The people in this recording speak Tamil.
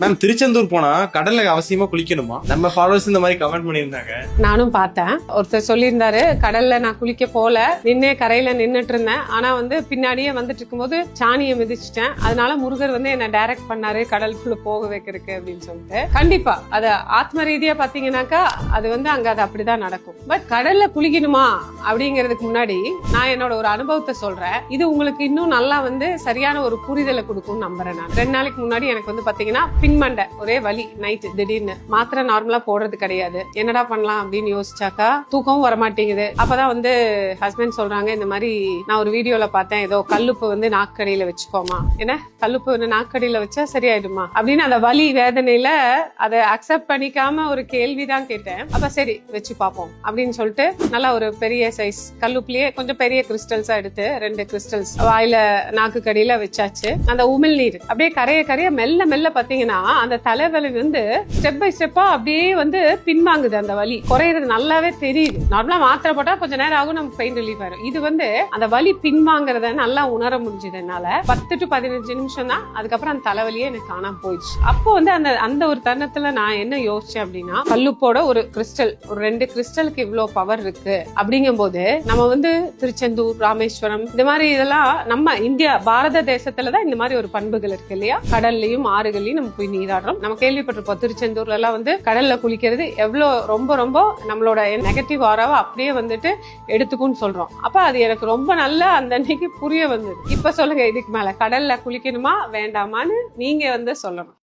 மேம், திருச்செந்தூர் போனா கடல்ல அவசியமா குளிக்கணுமா? நம்ம ஃபாலோவர்ஸ் இந்த மாதிரி கமெண்ட் பண்ணியிருந்தாங்க. நானும் பார்த்தேன். ஒருத்தர் சொல்லியிருந்தாரு, கடல்ல நான் குளிக்க போல, நின்னே கரையில நின்னுட்டு இருந்தேன். ஆனா பின்னாடியே வந்துட்டு இருக்கும்போது சாணியை மிதிச்சிட்டேன். அதனால முருகர் என்ன டைரக்ட் பண்ணாரு கடலுக்குள்ள போக வைக்கிறதுக்கு அப்படின்னு சொல்லிட்டு. கண்டிப்பா அது ஆத்ம ரீதியா பாத்தீங்கன்னாக்கா அது அங்க அது அப்படிதான் நடக்கும். பட் கடல்ல குளிக்கணுமா அப்படிங்கறதுக்கு முன்னாடி நான் என்னோட ஒரு அனுபவத்தை சொல்றேன். இது உங்களுக்கு இன்னும் நல்லா சரியான ஒரு புரிதலை கொடுக்கும் நம்புறேன். நான் 2 நாளைக்கு முன்னாடி எனக்கு பாத்தீங்கன்னா பின்மண்டை ஒரே வலி. நைட்டு திடீர்னு மாத்திரை நார்மலா போடுறது கிடையாது. என்னடா பண்ணலாம் அப்படின்னு யோசிச்சாக்கா தூக்கமும் வரமாட்டேங்குது. அப்பதான் ஹஸ்பண்ட் சொல்றாங்க, இந்த மாதிரி நான் ஒரு வீடியோல பார்த்தேன், ஏதோ கல்லுப்பு நாக்கடியில வச்சுக்கோமா, என்ன கல்லுப்பு நாக்கடியில வச்சா சரியாயிடுமா அப்படின்னு அந்த வலி வேதனையில அதை அக்செப்ட் பண்ணிக்காம ஒரு கேள்விதான் கேட்டேன். அப்ப சரி வச்சு பார்ப்போம் அப்படின்னு சொல்லிட்டு நல்லா ஒரு பெரிய சைஸ் கல்லுப்புலயே கொஞ்சம் பெரிய கிறிஸ்டல்ஸா எடுத்து 2 கிறிஸ்டல்ஸ் வாயில நாக்கு கடியில வச்சாச்சு. அந்த உமிழ் நீர் அப்படியே கரைய கரைய மெல்ல மெல்ல பாத்தீங்கன்னா அந்த தலைவலி ஸ்டெப் பை ஸ்டெப்பா அப்படியே பின்வாங்குது. அந்த வலி குறையிறது நல்லாவே தெரியுது. நார்மலா மாத்திரை போட்டா கொஞ்ச நேரம் ஆகும், நமக்கு பெயின் ரிலீஃப் ஆயிரும். இது அந்த வலி பின்வாங்குறத நல்லா உணர முடிஞ்சது என்னால. 10 to 15 நிமிஷம் தான். அதுக்கப்புறம் அந்த தலைவலியே எனக்கு காணாம போயிடுச்சு. அப்போ அந்த ஒரு தருணத்துல நான் என்ன யோசிச்சேன் அப்படின்னா, கல்லுப்போட ஒரு கிறிஸ்டல், ஒரு 2 கிறிஸ்டலுக்கு இவ்வளவு பவர் இருக்கு அப்படிங்கும் போது நம்ம திருச்செந்தூர், ராமேஸ்வரம் இந்த மாதிரி இதெல்லாம் நம்ம இந்தியா பாரத தேசத்துலதான் இந்த மாதிரி ஒரு பண்புகள் இருக்கு இல்லையா? கடல்லையும் ஆறுகள்லயும் நம்ம போய் நீராடுறோம். நம்ம கேள்விப்பட்டிருப்போம் திருச்செந்தூர்ல எல்லாம் கடல்ல குளிக்கிறது எவ்வளவு ரொம்ப ரொம்ப நம்மளோட நெகட்டிவ் ஆராவை அப்படியே எடுத்துக்கும்னு சொல்றோம். அப்ப அது எனக்கு ரொம்ப நல்லா அந்த அன்னைக்கு புரிய வந்தது. இப்ப சொல்லுங்க, இதுக்கு மேல கடல்ல குளிக்கணுமா வேண்டாமான்னு நீங்க சொல்லணும்.